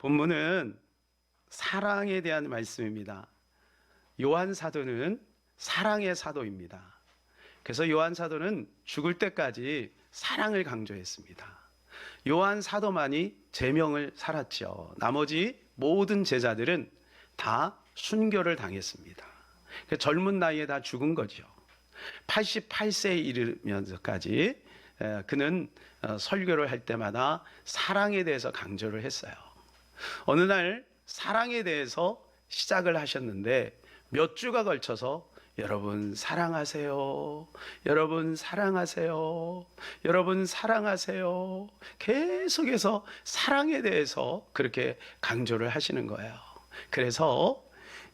본문은 사랑에 대한 말씀입니다. 요한 사도는 사랑의 사도입니다. 그래서 요한 사도는 죽을 때까지 사랑을 강조했습니다. 요한 사도만이 제명을 살았죠. 나머지 모든 제자들은 다 순교를 당했습니다. 젊은 나이에 다 죽은 거죠. 88세에 이르면서까지 그는 설교를 할 때마다 사랑에 대해서 강조를 했어요. 어느 날 사랑에 대해서 시작을 하셨는데 몇 주가 걸쳐서 여러분 사랑하세요, 여러분 사랑하세요, 여러분 사랑하세요, 계속해서 사랑에 대해서 그렇게 강조를 하시는 거예요. 그래서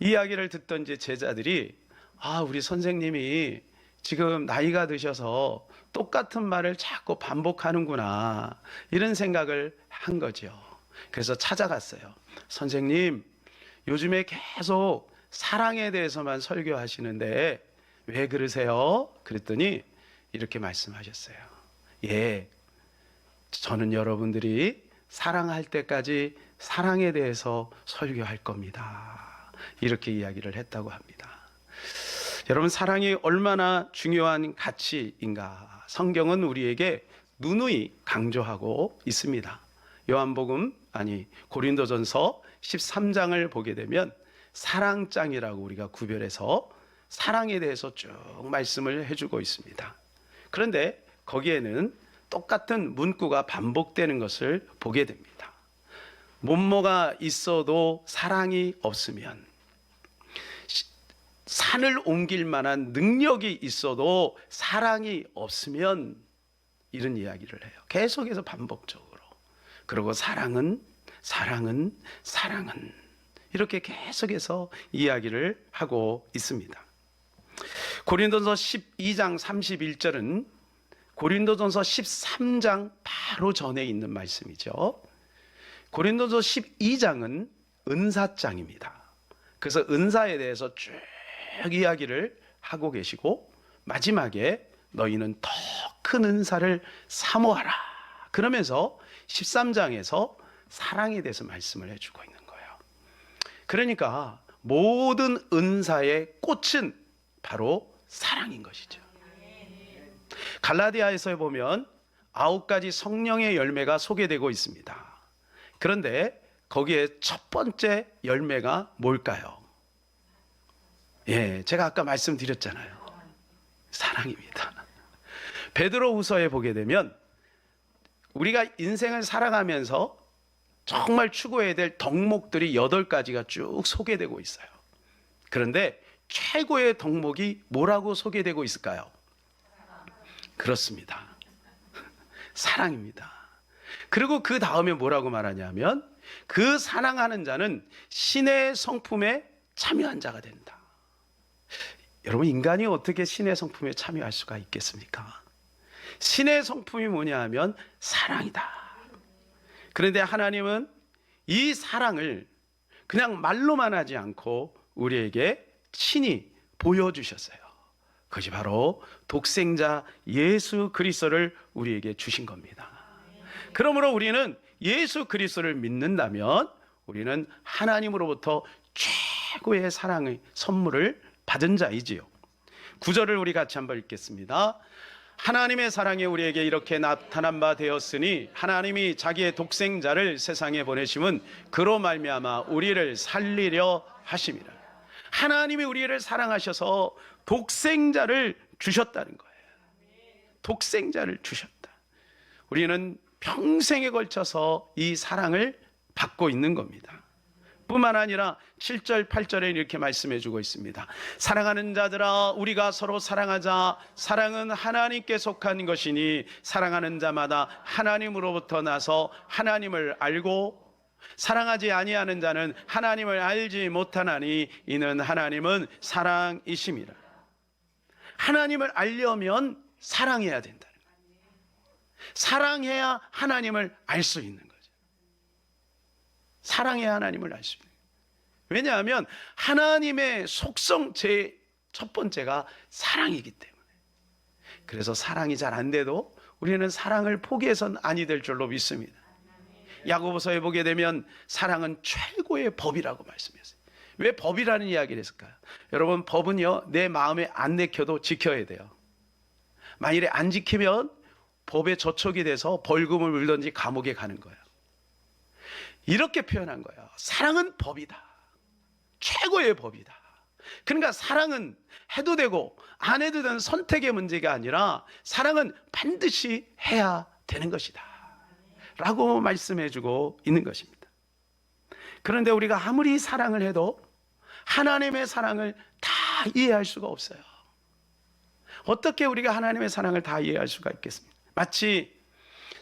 이야기를 듣던 이제 제자들이 우리 선생님이 지금 나이가 드셔서 똑같은 말을 자꾸 반복하는구나, 이런 생각을 한 거죠. 그래서 찾아갔어요. 선생님, 요즘에 계속 사랑에 대해서만 설교하시는데 왜 그러세요? 그랬더니 이렇게 말씀하셨어요. 예, 저는 여러분들이 사랑할 때까지 사랑에 대해서 설교할 겁니다. 이렇게 이야기를 했다고 합니다. 여러분, 사랑이 얼마나 중요한 가치인가 성경은 우리에게 누누이 강조하고 있습니다. 고린도전서 13장을 보게 되면 사랑장이라고 우리가 구별해서 사랑에 대해서 쭉 말씀을 해주고 있습니다. 그런데 거기에는 똑같은 문구가 반복되는 것을 보게 됩니다. 뭐뭐가 있어도 사랑이 없으면, 산을 옮길 만한 능력이 있어도 사랑이 없으면, 이런 이야기를 해요. 계속해서 반복적으로. 그리고 사랑은 이렇게 계속해서 이야기를 하고 있습니다. 고린도전서 12장 31절은 고린도전서 13장 바로 전에 있는 말씀이죠. 고린도전서 12장은 은사장입니다. 그래서 은사에 대해서 쭉 이야기를 하고 계시고, 마지막에 너희는 더 큰 은사를 사모하라, 그러면서 13장에서 사랑에 대해서 말씀을 해주고 있는 거예요. 그러니까 모든 은사의 꽃은 바로 사랑인 것이죠. 갈라디아에서 보면 9가지 성령의 열매가 소개되고 있습니다. 그런데 거기에 첫 번째 열매가 뭘까요? 제가 아까 말씀드렸잖아요. 사랑입니다. 베드로후서에 보게 되면 우리가 인생을 살아가면서 정말 추구해야 될 덕목들이 8가지가 쭉 소개되고 있어요. 그런데 최고의 덕목이 뭐라고 소개되고 있을까요? 그렇습니다. 사랑입니다. 그리고 그 다음에 뭐라고 말하냐면, 그 사랑하는 자는 신의 성품에 참여한 자가 된다. 여러분, 인간이 어떻게 신의 성품에 참여할 수가 있겠습니까? 신의 성품이 뭐냐 하면 사랑이다. 그런데 하나님은 이 사랑을 그냥 말로만 하지 않고 우리에게 친히 보여주셨어요. 그것이 바로 독생자 예수 그리스도를 우리에게 주신 겁니다. 그러므로 우리는 예수 그리스도를 믿는다면 우리는 하나님으로부터 최고의 사랑의 선물을 받은 자이지요. 9절을 우리 같이 한번 읽겠습니다. 하나님의 사랑이 우리에게 이렇게 나타난 바 되었으니 하나님이 자기의 독생자를 세상에 보내심은 그로 말미암아 우리를 살리려 하심이라. 하나님이 우리를 사랑하셔서 독생자를 주셨다는 거예요. 독생자를 주셨다. 우리는 평생에 걸쳐서 이 사랑을 받고 있는 겁니다. 뿐만 아니라 7절 8절에 이렇게 말씀해 주고 있습니다. 사랑하는 자들아, 우리가 서로 사랑하자. 사랑은 하나님께 속한 것이니 사랑하는 자마다 하나님으로부터 나서 하나님을 알고, 사랑하지 아니하는 자는 하나님을 알지 못하나니 이는 하나님은 사랑이심이라. 하나님을 알려면 사랑해야 된다는 거예요. 사랑해야 하나님을 알 수 있는 거예요. 사랑해야 하나님을 알 수 있는 거예요. 왜냐하면 하나님의 속성 제 첫 번째가 사랑이기 때문에. 그래서 사랑이 잘 안 돼도 우리는 사랑을 포기해서는 아니 될 줄로 믿습니다. 야고보서에 보게 되면 사랑은 최고의 법이라고 말씀했어요. 왜 법이라는 이야기를 했을까요? 여러분, 법은요, 내 마음에 안 내켜도 지켜야 돼요. 만일에 안 지키면 법에 저촉이 돼서 벌금을 물든지 감옥에 가는 거예요. 이렇게 표현한 거예요. 사랑은 법이다. 최고의 법이다. 그러니까 사랑은 해도 되고 안 해도 되는 선택의 문제가 아니라 사랑은 반드시 해야 되는 것이다 라고 말씀해 주고 있는 것입니다. 그런데 우리가 아무리 사랑을 해도 하나님의 사랑을 다 이해할 수가 없어요. 어떻게 우리가 하나님의 사랑을 다 이해할 수가 있겠습니까? 마치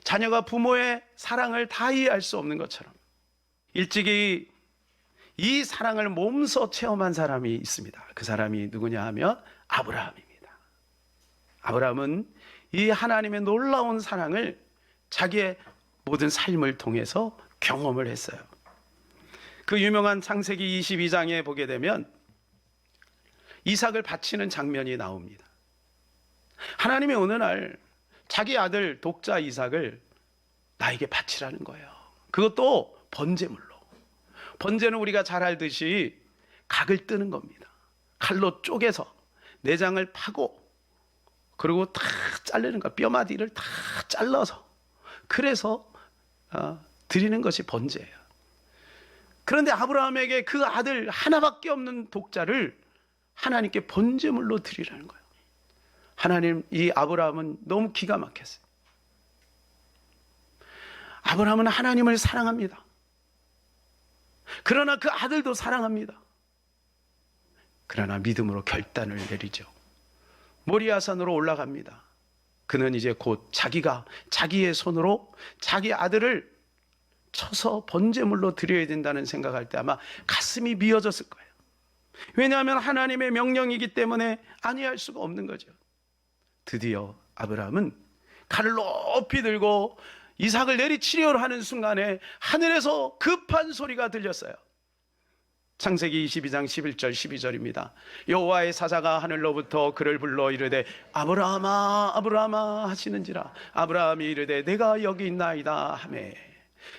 자녀가 부모의 사랑을 다 이해할 수 없는 것처럼 일찍이 이 사랑을 몸소 체험한 사람이 있습니다. 그 사람이 누구냐 하면 아브라함입니다. 아브라함은 이 하나님의 놀라운 사랑을 자기의 모든 삶을 통해서 경험을 했어요. 그 유명한 창세기 22장에 보게 되면 이삭을 바치는 장면이 나옵니다. 하나님이 어느 날 자기 아들 독자 이삭을 나에게 바치라는 거예요. 그것도 번제물로. 번제는 우리가 잘 알듯이 각을 뜨는 겁니다. 칼로 쪼개서 내장을 파고 그리고 다 자르는 거, 뼈마디를 다 잘라서 그래서 드리는 것이 번제예요. 그런데 아브라함에게 그 아들 하나밖에 없는 독자를 하나님께 번제물로 드리라는 거예요. 하나님, 이 아브라함은 너무 기가 막혔어요. 아브라함은 하나님을 사랑합니다. 그러나 그 아들도 사랑합니다. 그러나 믿음으로 결단을 내리죠. 모리아산으로 올라갑니다. 그는 이제 곧 자기가 자기의 손으로 자기 아들을 쳐서 번제물로 드려야 된다는 생각할 때 아마 가슴이 미어졌을 거예요. 왜냐하면 하나님의 명령이기 때문에 아니할 수가 없는 거죠. 드디어 아브라함은 칼을 높이 들고 이삭을 내리치려 하는 순간에 하늘에서 급한 소리가 들렸어요. 창세기 22장 11절 12절입니다. 여호와의 사자가 하늘로부터 그를 불러 이르되 아브라함아 아브라함아 하시는지라. 아브라함이 이르되 내가 여기 있나이다 하매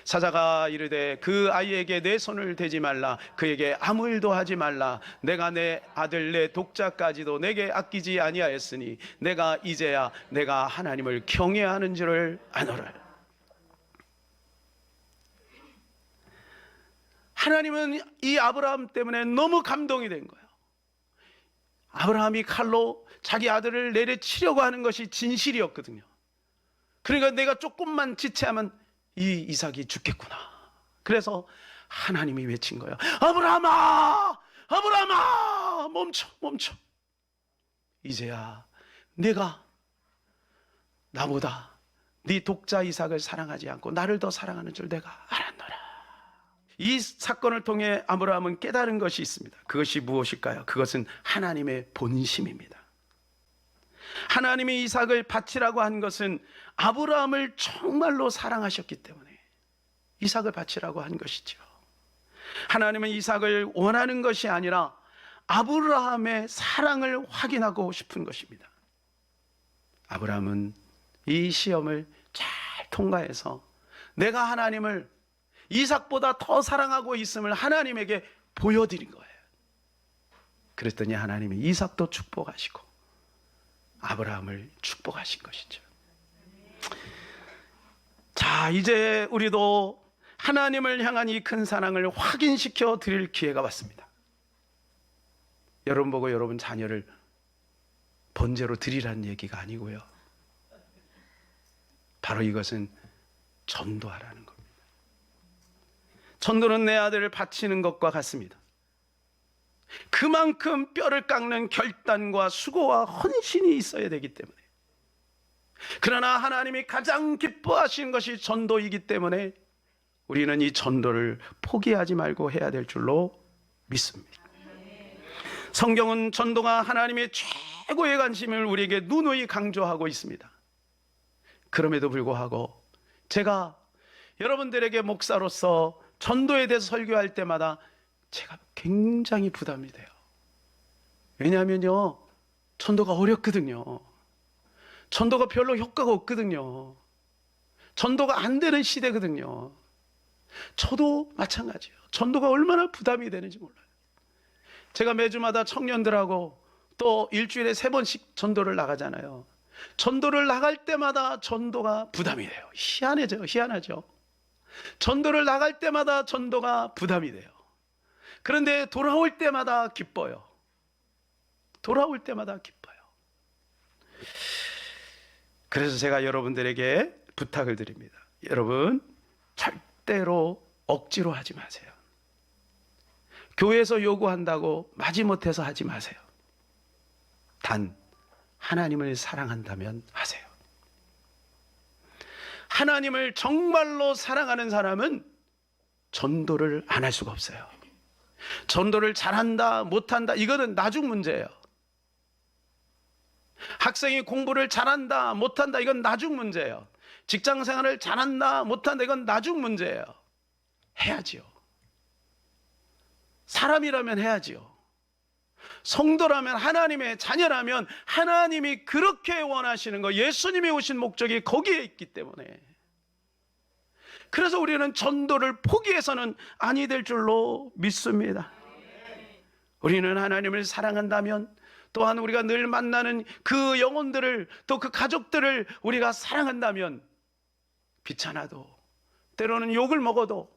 사자가 이르되 그 아이에게 내 손을 대지 말라. 그에게 아무 일도 하지 말라. 내가 내 아들 내 독자까지도 내게 아끼지 아니하였으니 내가 이제야 내가 하나님을 경외하는 줄을 아노라. 하나님은 이 아브라함 때문에 너무 감동이 된 거예요. 아브라함이 칼로 자기 아들을 내려치려고 하는 것이 진실이었거든요. 그러니까 내가 조금만 지체하면 이 이삭이 죽겠구나. 그래서 하나님이 외친 거예요. 아브라함아 아브라함아 멈춰 멈춰. 이제야 내가 나보다 네 독자 이삭을 사랑하지 않고 나를 더 사랑하는 줄 내가 알았노라. 이 사건을 통해 아브라함은 깨달은 것이 있습니다. 그것이 무엇일까요? 그것은 하나님의 본심입니다. 하나님이 이삭을 바치라고 한 것은 아브라함을 정말로 사랑하셨기 때문에 이삭을 바치라고 한 것이죠. 하나님은 이삭을 원하는 것이 아니라 아브라함의 사랑을 확인하고 싶은 것입니다. 아브라함은 이 시험을 잘 통과해서 내가 하나님을 이삭보다 더 사랑하고 있음을 하나님에게 보여드린 거예요. 그랬더니 하나님이 이삭도 축복하시고 아브라함을 축복하신 것이죠. 자, 이제 우리도 하나님을 향한 이 큰 사랑을 확인시켜 드릴 기회가 왔습니다. 여러분 보고 여러분 자녀를 번제로 드리라는 얘기가 아니고요. 바로 이것은 전도하라는 겁니다. 전도는 내 아들을 바치는 것과 같습니다. 그만큼 뼈를 깎는 결단과 수고와 헌신이 있어야 되기 때문에, 그러나 하나님이 가장 기뻐하시는 것이 전도이기 때문에 우리는 이 전도를 포기하지 말고 해야 될 줄로 믿습니다. 성경은 전도가 하나님의 최고의 관심을 우리에게 누누이 강조하고 있습니다. 그럼에도 불구하고 제가 여러분들에게 목사로서 전도에 대해서 설교할 때마다 제가 굉장히 부담이 돼요. 왜냐하면요, 전도가 어렵거든요. 전도가 별로 효과가 없거든요. 전도가 안 되는 시대거든요. 저도 마찬가지예요. 전도가 얼마나 부담이 되는지 몰라요. 제가 매주마다 청년들하고 또 일주일에 3번씩 전도를 나가잖아요. 전도를 나갈 때마다 전도가 부담이 돼요. 희한하죠. 전도를 나갈 때마다 전도가 부담이 돼요. 그런데 돌아올 때마다 기뻐요. 돌아올 때마다 기뻐요. 그래서 제가 여러분들에게 부탁을 드립니다. 여러분, 절대로 억지로 하지 마세요. 교회에서 요구한다고 마지못해서 하지 마세요. 단 하나님을 사랑한다면 하세요. 하나님을 정말로 사랑하는 사람은 전도를 안 할 수가 없어요. 전도를 잘한다 못한다 이거는 나중 문제예요. 학생이 공부를 잘한다 못한다 이건 나중 문제예요. 직장생활을 잘한다 못한다 이건 나중 문제예요. 해야지요. 사람이라면 해야지요. 성도라면, 하나님의 자녀라면 하나님이 그렇게 원하시는 거, 예수님이 오신 목적이 거기에 있기 때문에, 그래서 우리는 전도를 포기해서는 아니 될 줄로 믿습니다. 우리는 하나님을 사랑한다면, 또한 우리가 늘 만나는 그 영혼들을, 또 그 가족들을 우리가 사랑한다면, 귀찮아도 때로는 욕을 먹어도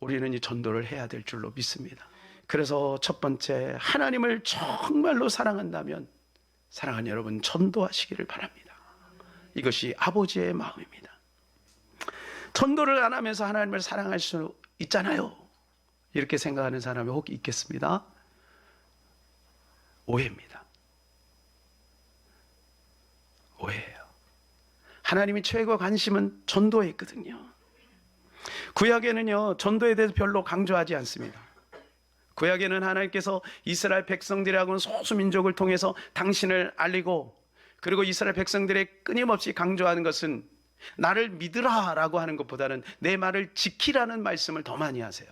우리는 이 전도를 해야 될 줄로 믿습니다. 그래서 첫 번째, 하나님을 정말로 사랑한다면 사랑하는 여러분 전도하시기를 바랍니다. 이것이 아버지의 마음입니다. 전도를 안 하면서 하나님을 사랑할 수 있잖아요, 이렇게 생각하는 사람이 혹 있겠습니다. 오해입니다. 오해예요. 하나님이 최고 관심은 전도에 있거든요. 구약에는요, 전도에 대해서 별로 강조하지 않습니다. 구약에는 하나님께서 이스라엘 백성들하고는 소수민족을 통해서 당신을 알리고, 그리고 이스라엘 백성들의 끊임없이 강조하는 것은 나를 믿으라 라고 하는 것보다는 내 말을 지키라는 말씀을 더 많이 하세요.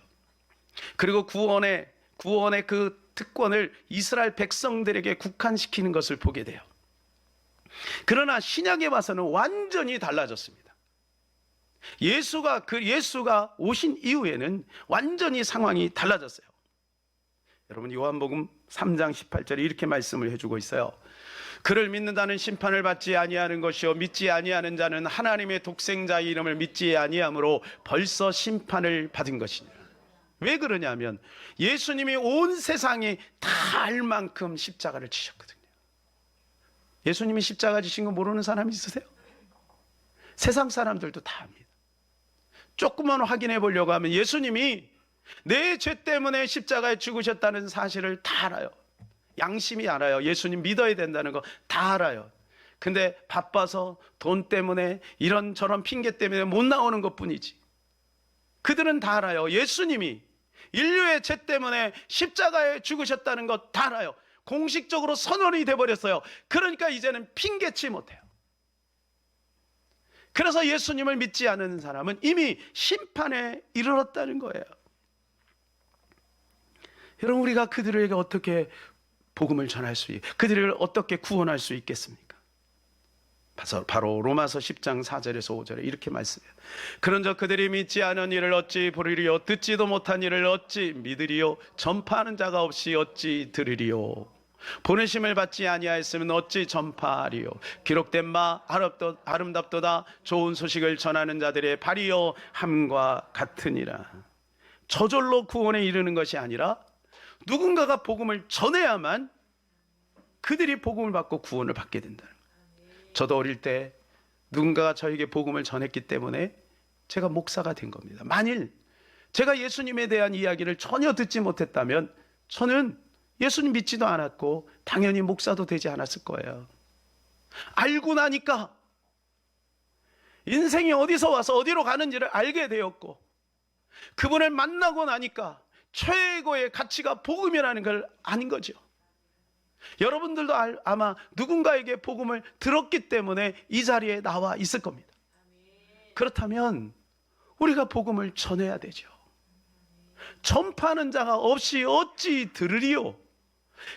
그리고 구원의 그 특권을 이스라엘 백성들에게 국한시키는 것을 보게 돼요. 그러나 신약에 와서는 완전히 달라졌습니다. 예수가 오신 이후에는 완전히 상황이 달라졌어요. 여러분, 요한복음 3장 18절에 이렇게 말씀을 해주고 있어요. 그를 믿는다는 심판을 받지 아니하는 것이요 믿지 아니하는 자는 하나님의 독생자의 이름을 믿지 아니하므로 벌써 심판을 받은 것이니라. 왜 그러냐면 예수님이 온 세상이 다 알 만큼 십자가를 지셨거든요. 예수님이 십자가 지신 거 모르는 사람이 있으세요? 세상 사람들도 다 압니다. 조금만 확인해 보려고 하면 예수님이 내 죄 때문에 십자가에 죽으셨다는 사실을 다 알아요. 양심이 알아요. 예수님 믿어야 된다는 거 다 알아요. 근데 바빠서 돈 때문에 이런저런 핑계 때문에 못 나오는 것뿐이지. 그들은 다 알아요. 예수님이 인류의 죄 때문에 십자가에 죽으셨다는 거 다 알아요. 공식적으로 선언이 돼버렸어요. 그러니까 이제는 핑계치 못해요. 그래서 예수님을 믿지 않는 사람은 이미 심판에 이르렀다는 거예요. 여러분, 우리가 그들에게 어떻게 복음을 전할 그들을 어떻게 구원할 수 있겠습니까? 바로 로마서 10장 4절에서 5절에 이렇게 말씀해요. 그런즉 그들이 믿지 않은 일을 어찌 부르리요? 듣지도 못한 일을 어찌 믿으리요? 전파하는 자가 없이 어찌 들으리요? 보내심을 받지 아니하였으면 어찌 전파하리요? 기록된 바 아름답도다 좋은 소식을 전하는 자들의 발이요 함과 같으니라. 저절로 구원에 이르는 것이 아니라 누군가가 복음을 전해야만 그들이 복음을 받고 구원을 받게 된다는 거예요. 저도 어릴 때 누군가가 저에게 복음을 전했기 때문에 제가 목사가 된 겁니다. 만일 제가 예수님에 대한 이야기를 전혀 듣지 못했다면 저는 예수님 믿지도 않았고 당연히 목사도 되지 않았을 거예요. 알고 나니까 인생이 어디서 와서 어디로 가는지를 알게 되었고, 그분을 만나고 나니까 최고의 가치가 복음이라는 걸 아는 거죠. 여러분들도 아마 누군가에게 복음을 들었기 때문에 이 자리에 나와 있을 겁니다. 그렇다면 우리가 복음을 전해야 되죠. 전파하는 자가 없이 어찌 들으리요?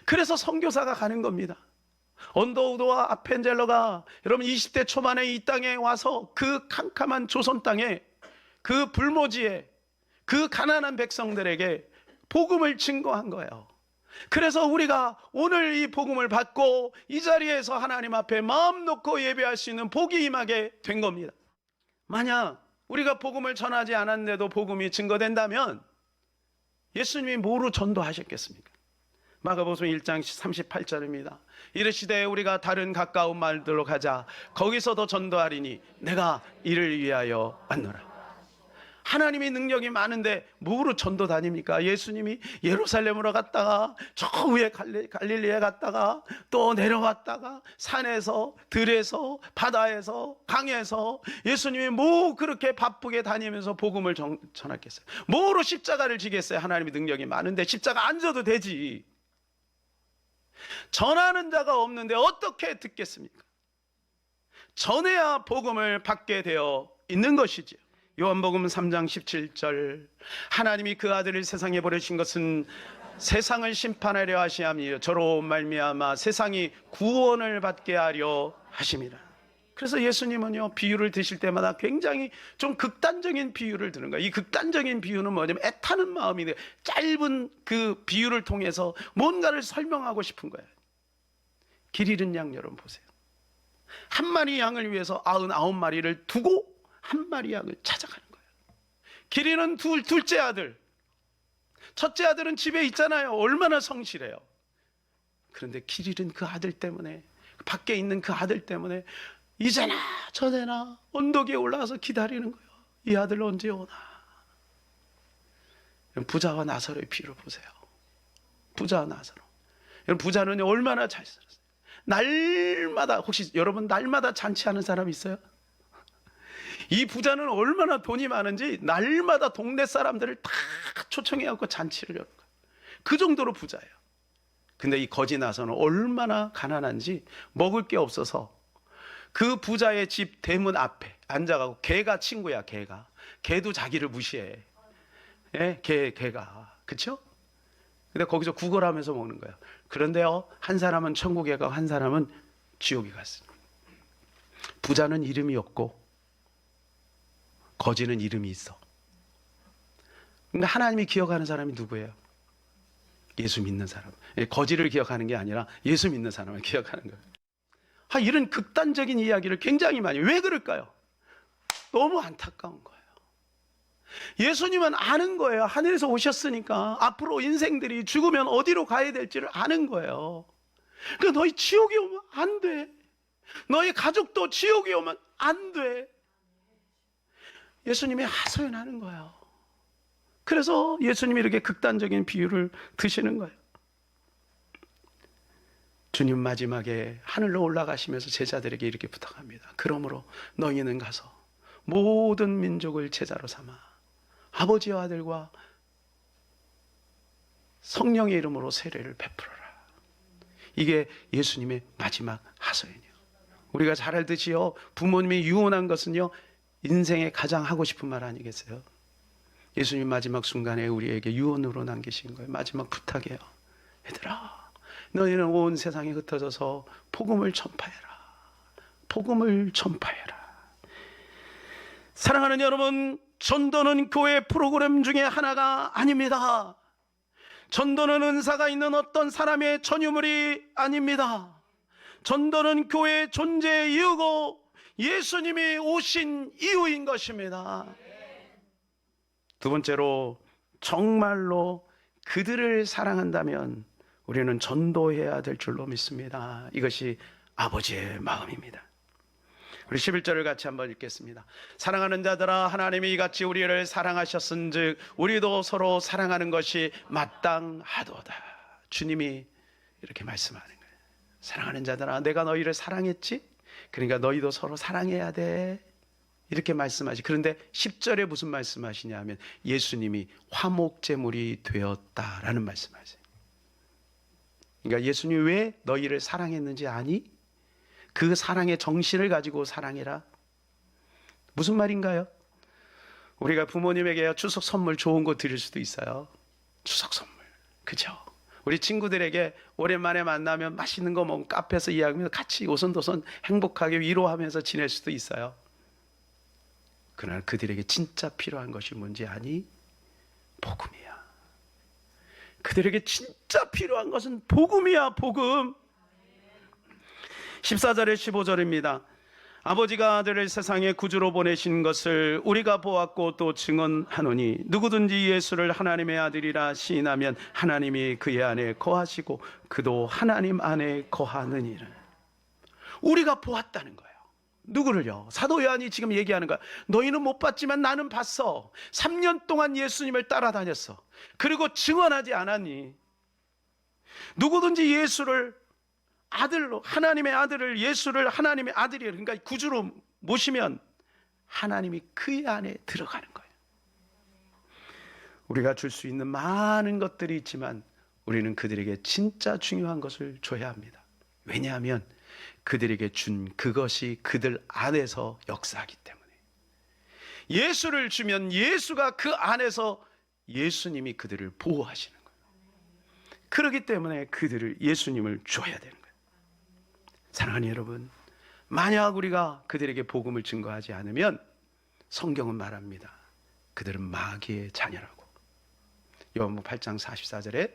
그래서 선교사가 가는 겁니다. 언더우드와 아펜젤러가 여러분 20대 초반에 이 땅에 와서 그 캄캄한 조선 땅에 그 불모지에 그 가난한 백성들에게 복음을 증거한 거예요. 그래서 우리가 오늘 이 복음을 받고 이 자리에서 하나님 앞에 마음 놓고 예배할 수 있는 복이 임하게 된 겁니다. 만약 우리가 복음을 전하지 않았는데도 복음이 증거된다면 예수님이 뭐로 전도하셨겠습니까? 마가복음 1장 38절입니다. 이르시되 우리가 다른 가까운 말들로 가자. 거기서도 전도하리니 내가 이를 위하여 왔노라. 하나님의 능력이 많은데 뭐로 전도 다닙니까? 예수님이 예루살렘으로 갔다가 저 위에 갈릴리에 갔다가 또 내려왔다가 산에서 들에서 바다에서 강에서 예수님이 뭐 그렇게 바쁘게 다니면서 복음을 전했겠어요? 뭐로 십자가를 지겠어요? 하나님의 능력이 많은데 십자가 안 져도 되지. 전하는 자가 없는데 어떻게 듣겠습니까? 전해야 복음을 받게 되어 있는 것이지요. 요한복음 3장 17절 하나님이 그 아들을 세상에 보내신 것은 세상을 심판하려 하시함이요 저로 말미암아 세상이 구원을 받게 하려 하심이라. 그래서 예수님은요 비유를 드실 때마다 굉장히 좀 극단적인 비유를 드는 거예요. 이 극단적인 비유는 뭐냐면 애타는 마음인데 짧은 그 비유를 통해서 뭔가를 설명하고 싶은 거예요. 길 잃은 양 여러분 보세요. 한 마리 양을 위해서 99마리를 두고 한 마리 양을 찾아가는 거예요. 길 잃은 둘째 아들, 첫째 아들은 집에 있잖아요. 얼마나 성실해요. 그런데 길 잃은 그 아들 때문에, 밖에 있는 그 아들 때문에 이제나 저제나 언덕 위에 올라가서 기다리는 거예요. 이 아들 언제 오나. 부자와 나사로의 비유를 보세요. 부자와 나사로. 부자는 얼마나 잘 살았어요. 날마다, 혹시 여러분 날마다 잔치하는 사람 있어요? 이 부자는 얼마나 돈이 많은지 날마다 동네 사람들을 다 초청해갖고 잔치를 여는 거예요. 그 정도로 부자예요. 근데 이 거지 나서는 얼마나 가난한지 먹을 게 없어서 그 부자의 집 대문 앞에 앉아가고, 개가 친구야. 개도 자기를 무시해. 예? 개가 그쵸? 근데 거기서 구걸하면서 먹는 거예요. 그런데요 한 사람은 천국에 가고 한 사람은 지옥에 갔어요. 부자는 이름이 없고 거지는 이름이 있어. 그러니까 하나님이 기억하는 사람이 누구예요? 예수 믿는 사람. 거지를 기억하는 게 아니라 예수 믿는 사람을 기억하는 거예요. 이런 극단적인 이야기를 굉장히 많이. 왜 그럴까요? 너무 안타까운 거예요. 예수님은 아는 거예요. 하늘에서 오셨으니까 앞으로 인생들이 죽으면 어디로 가야 될지를 아는 거예요. 그러니까 너희 지옥에 오면 안 돼. 너희 가족도 지옥에 오면 안 돼. 예수님이 하소연하는 거예요. 그래서 예수님이 이렇게 극단적인 비유를 드시는 거예요. 주님 마지막에 하늘로 올라가시면서 제자들에게 이렇게 부탁합니다. 그러므로 너희는 가서 모든 민족을 제자로 삼아 아버지와 아들과 성령의 이름으로 세례를 베풀어라. 이게 예수님의 마지막 하소연이에요. 우리가 잘 알듯이요, 부모님이 유언한 것은요 인생에 가장 하고 싶은 말 아니겠어요? 예수님 마지막 순간에 우리에게 유언으로 남기신 거예요. 마지막 부탁이에요. 얘들아, 너희는 온 세상에 흩어져서 복음을 전파해라. 복음을 전파해라. 사랑하는 여러분, 전도는 교회 프로그램 중에 하나가 아닙니다. 전도는 은사가 있는 어떤 사람의 전유물이 아닙니다. 전도는 교회의 존재의 이유고 예수님이 오신 이유인 것입니다. 두 번째로, 정말로 그들을 사랑한다면 우리는 전도해야 될 줄로 믿습니다. 이것이 아버지의 마음입니다. 우리 11절을 같이 한번 읽겠습니다. 사랑하는 자들아, 하나님이 이같이 우리를 사랑하셨은즉 우리도 서로 사랑하는 것이 마땅하도다. 주님이 이렇게 말씀하는 거예요. 사랑하는 자들아, 내가 너희를 사랑했지? 그러니까 너희도 서로 사랑해야 돼. 이렇게 말씀하시. 그런데 10절에 무슨 말씀하시냐 하면 예수님이 화목제물이 되었다라는 말씀하세요. 그러니까 예수님이 왜 너희를 사랑했는지 아니? 그 사랑의 정신을 가지고 사랑해라. 무슨 말인가요? 우리가 부모님에게 추석 선물 좋은 거 드릴 수도 있어요. 추석 선물. 그죠? 우리 친구들에게 오랜만에 만나면 맛있는 거 먹으면 카페에서 이야기하면서 같이 오손도손 행복하게 위로하면서 지낼 수도 있어요. 그러나 그들에게 진짜 필요한 것이 뭔지 아니? 복음이야. 그들에게 진짜 필요한 것은 복음이야, 복음. 14절에 15절입니다. 아버지가 아들을 세상에 구주로 보내신 것을 우리가 보았고 또 증언하노니 누구든지 예수를 하나님의 아들이라 시인하면 하나님이 그의 안에 거하시고 그도 하나님 안에 거하느니라. 우리가 보았다는 거예요. 누구를요? 사도 요한이 지금 얘기하는 거야. 너희는 못 봤지만 나는 봤어. 3년 동안 예수님을 따라다녔어. 그리고 증언하지 않았니? 누구든지 예수를 아들로, 하나님의 아들을, 예수를 하나님의 아들이, 그러니까 구주로 모시면 하나님이 그의 안에 들어가는 거예요. 우리가 줄 수 있는 많은 것들이 있지만 우리는 그들에게 진짜 중요한 것을 줘야 합니다. 왜냐하면 그들에게 준 그것이 그들 안에서 역사하기 때문에. 예수를 주면 예수가 그 안에서 예수님이 그들을 보호하시는 거예요. 그렇기 때문에 그들을 예수님을 줘야 되는 거예요. 사랑하는 여러분, 만약 우리가 그들에게 복음을 증거하지 않으면 성경은 말합니다. 그들은 마귀의 자녀라고. 요한복음 8장 44절에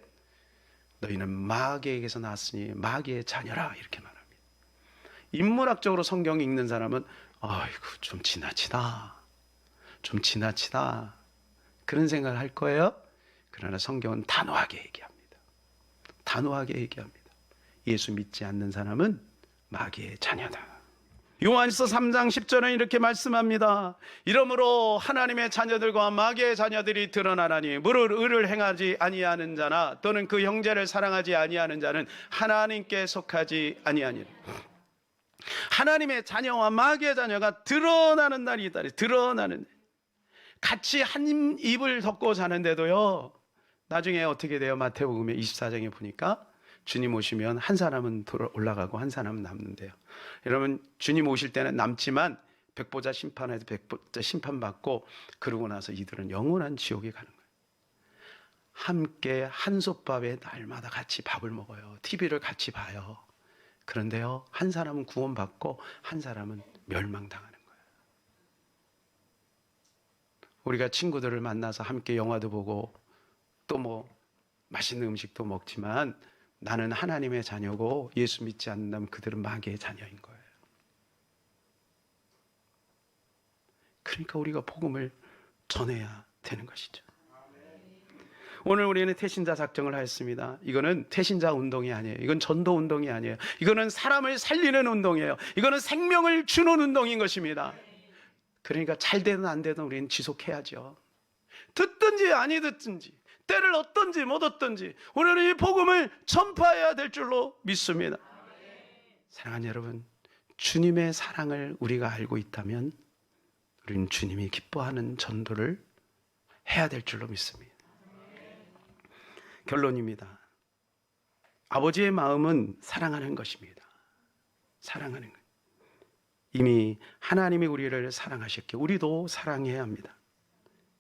너희는 마귀에게서 났으니 마귀의 자녀라 이렇게 말합니다. 인문학적으로 성경 읽는 사람은 아이고 좀 지나치다, 좀 지나치다 그런 생각을 할 거예요. 그러나 성경은 단호하게 얘기합니다. 단호하게 얘기합니다. 예수 믿지 않는 사람은 마귀의 자녀다. 요한일서 3장 10절에 이렇게 말씀합니다. 이러므로 하나님의 자녀들과 마귀의 자녀들이 드러나나니 무릇 의를 행하지 아니하는 자나 또는 그 형제를 사랑하지 아니하는 자는 하나님께 속하지 아니하니라. 하나님의 자녀와 마귀의 자녀가 드러나는 날이 있다. 드러나는, 같이 한 입을 덮고 사는데도요, 나중에 어떻게 돼요? 마태복음의 24장에 보니까 주님 오시면 한 사람은 올라가고 한 사람은 남는데요. 여러분, 주님 오실 때는 남지만 백보자 심판에도 백보자 심판받고 그러고 나서 이들은 영원한 지옥에 가는 거예요. 함께 한솥밥에 날마다 같이 밥을 먹어요. TV를 같이 봐요. 그런데요, 한 사람은 구원받고 한 사람은 멸망당하는 거예요. 우리가 친구들을 만나서 함께 영화도 보고 또 뭐 맛있는 음식도 먹지만 나는 하나님의 자녀고 예수 믿지 않는다면 그들은 마귀의 자녀인 거예요. 그러니까 우리가 복음을 전해야 되는 것이죠. 오늘 우리는 태신자 작정을 하였습니다. 이거는 태신자 운동이 아니에요. 이건 전도 운동이 아니에요. 이거는 사람을 살리는 운동이에요. 이거는 생명을 주는 운동인 것입니다. 그러니까 잘 되든 안 되든 우리는 지속해야죠. 듣든지 아니 듣든지, 때를 얻든지 못 얻든지 우리는 이 복음을 전파해야 될 줄로 믿습니다. 사랑하는 여러분, 주님의 사랑을 우리가 알고 있다면 우리는 주님이 기뻐하는 전도를 해야 될 줄로 믿습니다. 결론입니다. 아버지의 마음은 사랑하는 것입니다. 사랑하는 것. 이미 하나님이 우리를 사랑하셨기에 우리도 사랑해야 합니다.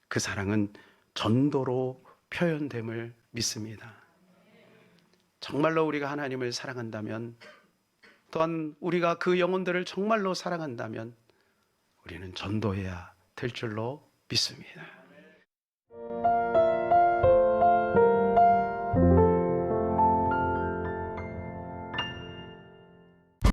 그 사랑은 전도로 표현됨을 믿습니다. 정말로 우리가 하나님을 사랑한다면, 또한 우리가 그 영혼들을 정말로 사랑한다면 우리는 전도해야 될 줄로 믿습니다.